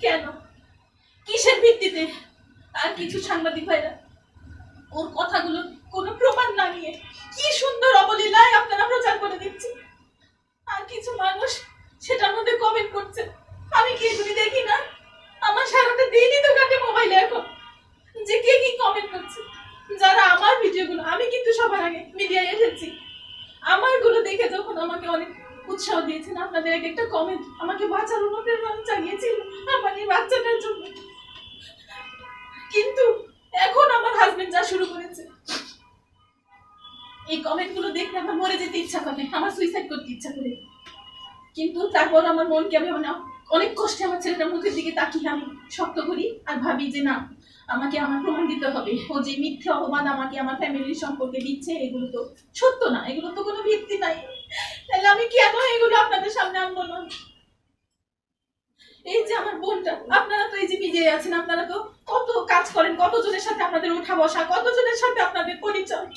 কেন, কিসের ভিত্তিতে? আর কিছু সাংবাদিক ভাইরা ওর কথাগুলো কোনো প্রমাণ না নিয়ে কি সুন্দর অবলীলায় আপনারা প্রচার করে দিচ্ছেন। আর কিছু মানুষ সেটার মধ্যে কমেন্ট করছে। আমি কি এগুলি দেখি না? আমার সারাটা দিনই তো কাটে মোবাইলে এখন, যে কে কি কমেন্ট করছে। যারা আমার ভিডিওগুলো, আমি কিন্তু সবার আগে মিডিয়ায় এসেছি, আমারগুলো দেখে যখন আমাকে অনেক উৎসাহ দিয়েছেন, আপনাদের এক একটা কমেন্ট আমাকে বাঁচার অনুপ্রেরণা জাগিয়েছিল আমার এই বাচ্চাটার জন্য। কিন্তু এখন আমার হাজবেন্ড যা শুরু করেছে, এই কমেন্টগুলো দেখলে আমার মরে যেতে ইচ্ছা করে, আমার সুইসাইড করতে ইচ্ছা করে। কিন্তু তারপর আমার মনকে আমি অনেক কষ্টে আমার ছেলেটার মুখের দিকে তাকিয়ে আমি শক্ত করি আর ভাবি যে না, আমাকে আমার প্রমাণ দিতে হবে। ও যে মিথ্যে অপবাদ আমাকে আমার ফ্যামিলির সম্পর্কে দিচ্ছে, এগুলো তো সত্য না, এগুলো তো কোনো ভিত্তি নাই। তাহলে আমি কেন এগুলো আপনাদের সামনে আনবো না? এই যে আমার বোনটা, আপনারা তো এই যে মিডিয়ায় আছেন, আপনারা তো কত কাজ করেন, কতজনের সাথে আপনাদের উঠা বসা, কতজনের সাথে আপনাদের পরিচয়।